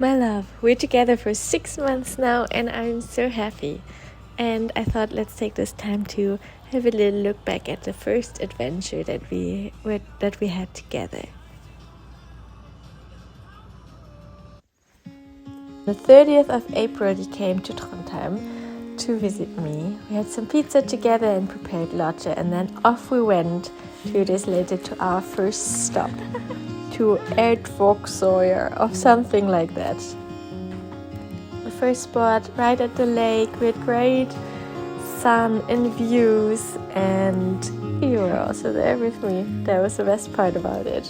My love, we're together for 6 months now and I'm so happy. And I thought let's take this time to have a little look back at the first adventure that we had together. The 30th of April he came to Trondheim to visit me. We had some pizza together and prepared lotte, and then off we went 2 days later to our first stop. To Erdvågsøya or something like that. The first spot right at the lake with great sun and views, and you were also there with me. That was the best part about it.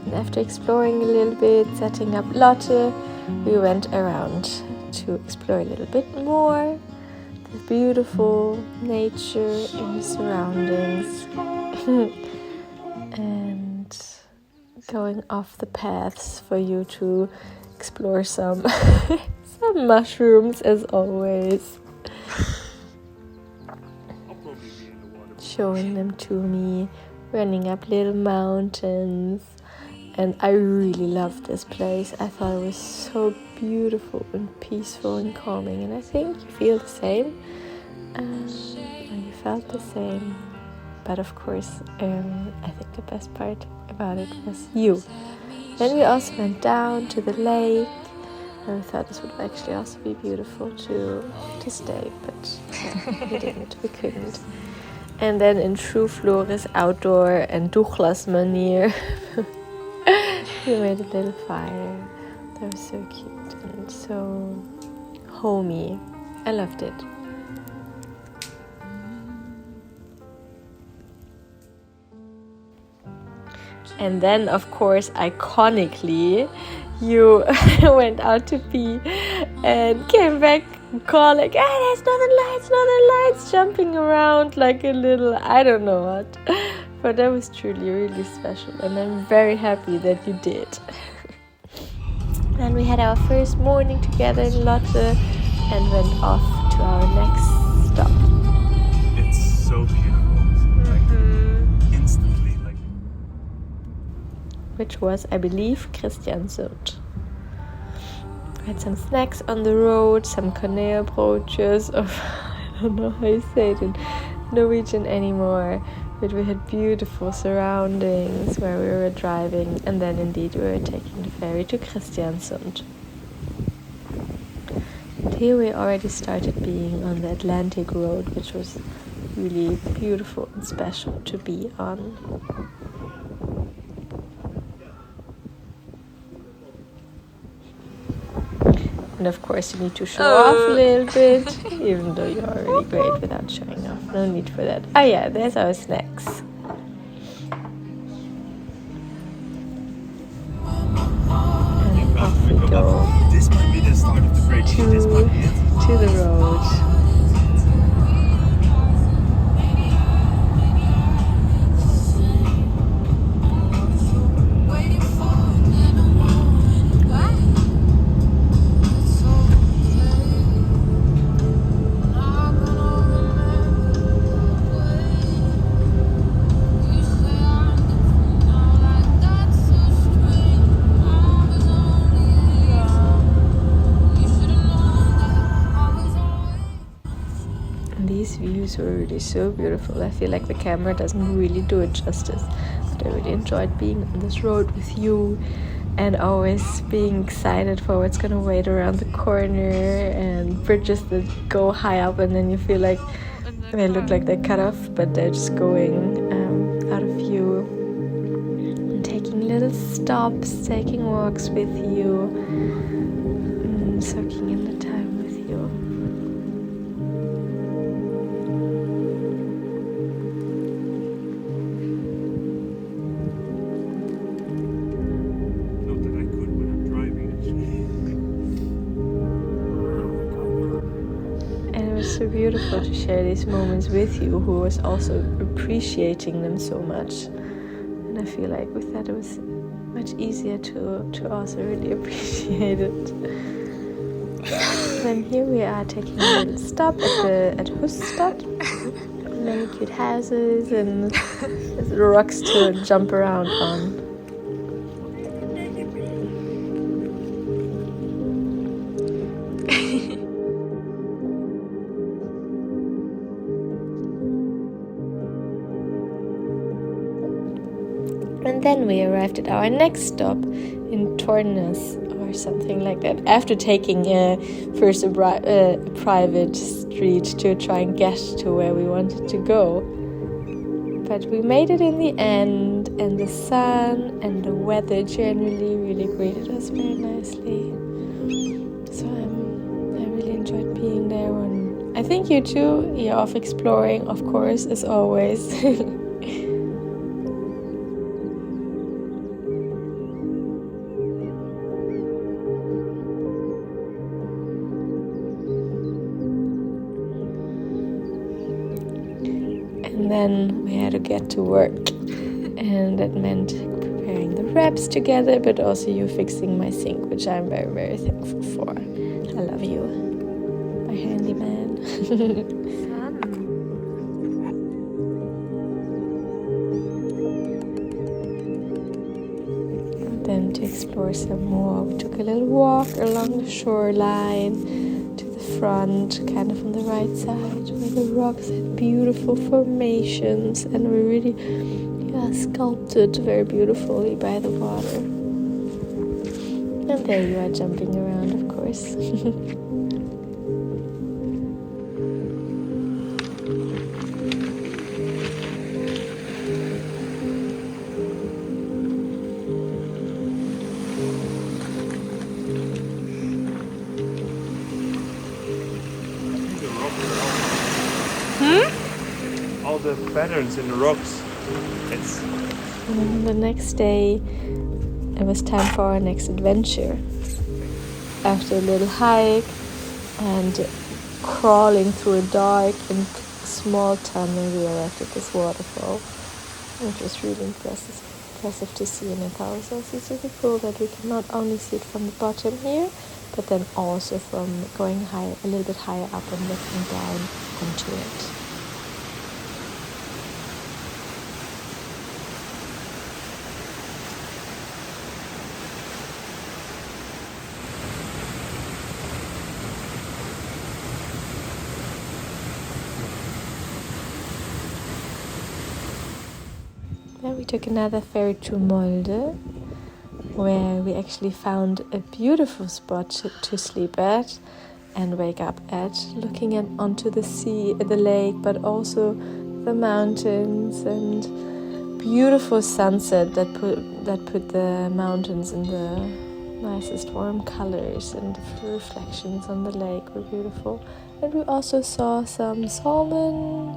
And after exploring a little bit, setting up lotte, we went around to explore a little bit more the beautiful nature in the surroundings. And going off the paths for you to explore some mushrooms as always. Showing them to me, running up little mountains, and I really loved this place. I thought it was so beautiful and peaceful and calming, and I think you feel the same. You felt the same. But of course, I think the best part about it was you. Then we also went down to the lake, and we thought this would actually also be beautiful to stay, but we didn't, we couldn't. And then in true Floris outdoor and Douglas manier, we made a little fire. That was so cute and so homey. I loved it. And then, of course, iconically, you went out to pee and came back calling, "Hey, there's northern lights," jumping around like a little, I don't know what. But that was truly really special, and I'm very happy that you did. And we had our first morning together in Lotte and went off to our next stop. It's so beautiful. Instantly. Which was, I believe, Kristiansund. We had some snacks on the road, some kanelbrødjes, I don't know how you say it in Norwegian anymore, but we had beautiful surroundings where we were driving, and then indeed we were taking the ferry to Kristiansund. And here we already started being on the Atlantic Road, which was really beautiful and special to be on. And of course you need to show off a little bit, even though you're already great without showing off. No need for that. Oh yeah, there's our snacks. And off we go. This might be the start of the bridge. To the road. These views were really so beautiful. I feel like the camera doesn't really do it justice, but I really enjoyed being on this road with you and always being excited for what's gonna wait around the corner, and bridges that go high up and then you feel like they look like they're cut off, but they're just going out of view, and taking little stops, taking walks with you, soaking in the time with you. So beautiful to share these moments with you, who was also appreciating them so much, and I feel like with that it was much easier to also really appreciate it. Then here we are taking a little stop at Hustad. Many cute houses and rocks to jump around on. And then we arrived at our next stop in Tornes or something like that, after taking first a private street to try and get to where we wanted to go. But we made it in the end, and the sun and the weather generally really greeted us very nicely. So I really enjoyed being there. And I think you too. You're off exploring, of course, as always. And then we had to get to work, and that meant preparing the wraps together, but also you fixing my sink, which I'm very, very thankful for. I love you, my handyman. And then to explore some more, we took a little walk along the shoreline to the front, kind of on the right side, where the rocks had beautiful formations and were really sculpted very beautifully by the water. And there you are jumping around, of course. All the patterns in the rocks. And the next day, it was time for our next adventure. After a little hike and crawling through a dark and small tunnel, we arrived at this waterfall, which was really impressive to see. And I thought it was also super cool that we can not only see it from the bottom here, but then also from going high, a little bit higher up and looking down onto it. Then we took another ferry to Molde, where we actually found a beautiful spot to sleep at and wake up at, looking onto the sea, the lake, but also the mountains, and beautiful sunset that put the mountains in the nicest warm colors, and the reflections on the lake were beautiful. And we also saw some salmon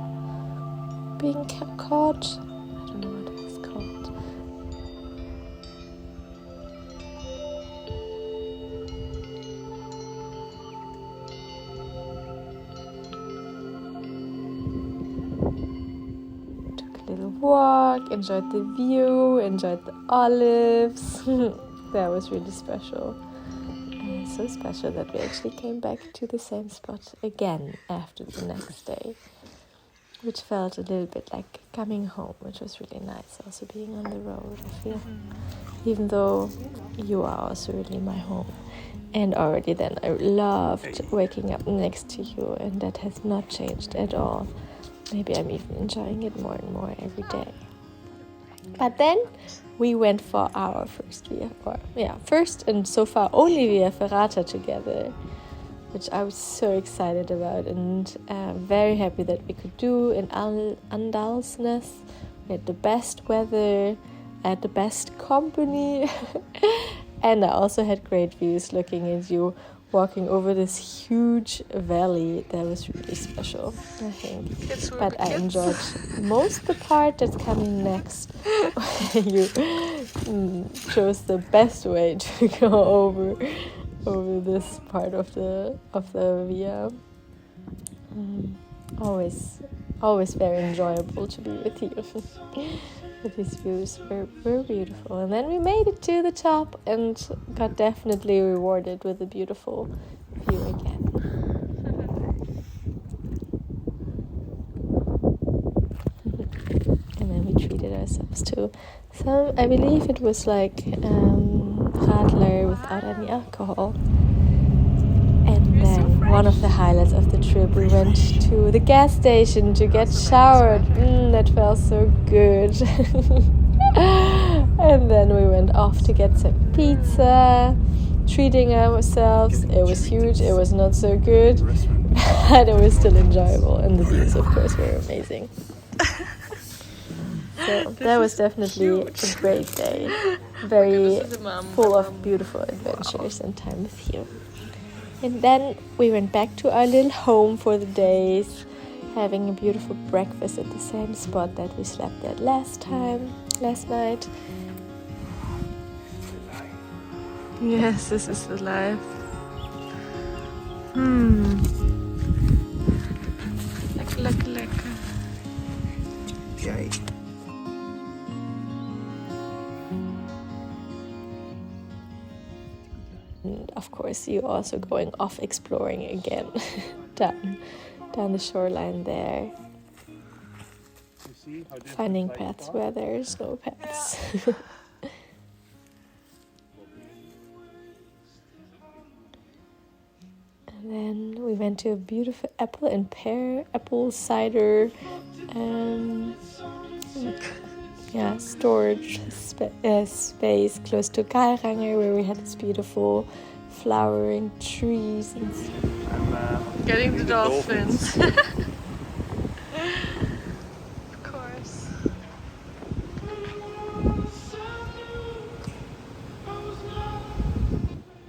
being caught. Little walk, enjoyed the view, enjoyed the olives. That was really special. So special that we actually came back to the same spot again after the next day, which felt a little bit like coming home, which was really nice. Also being on the road, I feel, even though you are also really my home. And already then I loved waking up next to you, and that has not changed at all. Maybe I'm even enjoying it more and more every day. But then we went for our first and so far only Via Ferrata together, which I was so excited about, and very happy that we could do in Andalsnes. We had the best weather, I had the best company, and I also had great views looking at you walking over this huge valley. That was really special, I think. But I enjoyed most the part that's coming next. You chose the best way to go over this part of the via. Always very enjoyable to be with you. But these views were beautiful. And then we made it to the top and got definitely rewarded with a beautiful view again. And then we treated ourselves to some, I believe it was like radler without any alcohol. And then one of the highlights of the trip, we went to the gas station to get showered. That felt so good. And then we went off to get some pizza, treating ourselves. It was huge, it was not so good, but it was still enjoyable, and the views, of course, were amazing. So that was definitely a great day, very full of beautiful adventures and time with you. And then we went back to our little home for the days, having a beautiful breakfast at the same spot that we slept at last night. Yes, this is the life. Lecker. Yay. And of course, you also going off exploring again down the shoreline there, finding paths where there's no paths. And then we went to a beautiful apple cider storage space close to Geiranger, where we had this beautiful flowering trees and getting the dolphins. Of course.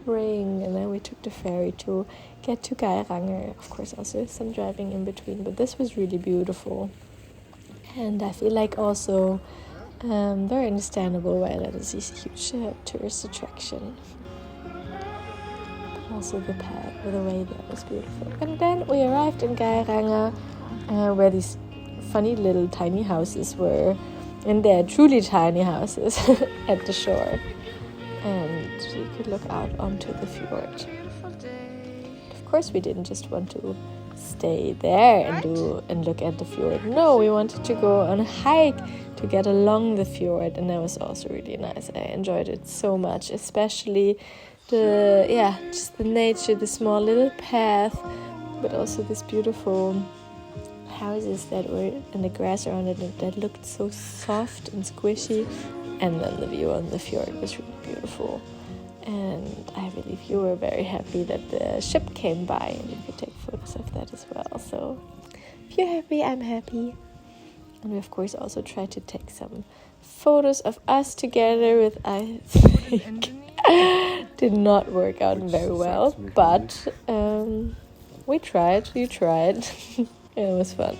Ring, and then we took the ferry to get to Geiranger. Of course, also some driving in between, but this was really beautiful. And I feel like also very understandable why that is a huge tourist attraction. Also the path or the way there was beautiful. And then we arrived in Geiranger, where these funny little tiny houses were, and they're truly tiny houses at the shore. And you could look out onto the fjord. Of course, we didn't just want to stay there and look at the fjord. No, we wanted to go on a hike to get along the fjord, and that was also really nice. I enjoyed it so much, especially just the nature, the small little path, but also this beautiful houses that were and the grass around it that looked so soft and squishy, and then the view on the fjord was really beautiful. And I believe you were very happy that the ship came by and you could take photos of that as well. So if you're happy, I'm happy. And we of course also tried to take some photos of us together, with I think did not work out very well, but you tried and it was fun.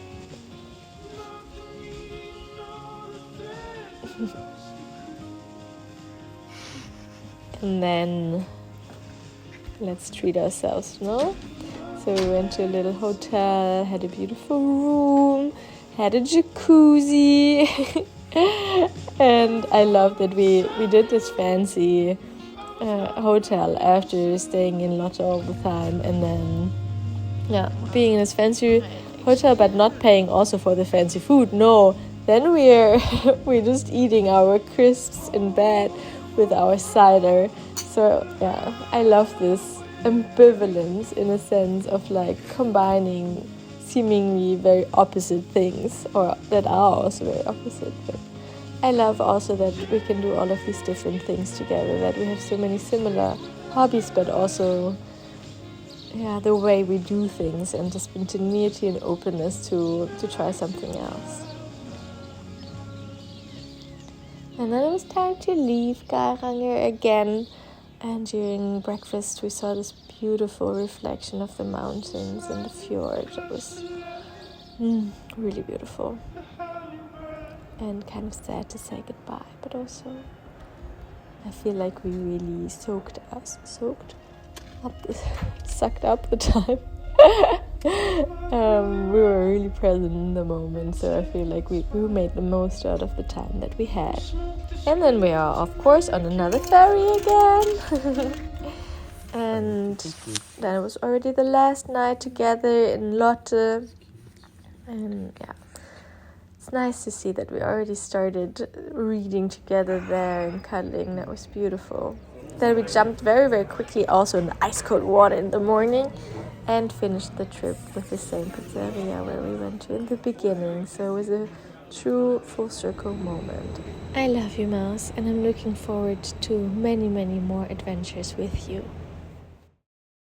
And then let's treat ourselves, no? So we went to a little hotel, had a beautiful room, had a jacuzzi, and I love that we did this fancy hotel after staying in Lotte all the time, and then being in this fancy hotel but not paying also for the fancy food. No, then we're just eating our crisps in bed with our cider. So I love this ambivalence in a sense of like combining seemingly very opposite things, or that are also very opposite. But I love also that we can do all of these different things together, that we have so many similar hobbies, but also the way we do things and the spontaneity and openness to try something else. And then it was time to leave Geiranger again, and during breakfast we saw this beautiful reflection of the mountains and the fjord. It was really beautiful, and kind of sad to say goodbye, but also I feel like we really sucked up the time. We were really present in the moment, so I feel like we made the most out of the time that we had. And then we are of course on another ferry again. And that was already the last night together in Lotte. And it's nice to see that we already started reading together there and cuddling. That was beautiful. Then we jumped very, very quickly also in the ice cold water in the morning, and finished the trip with the same pizzeria where we went to in the beginning. So it was a true full circle moment. I love you, Mouse, and I'm looking forward to many, many more adventures with you.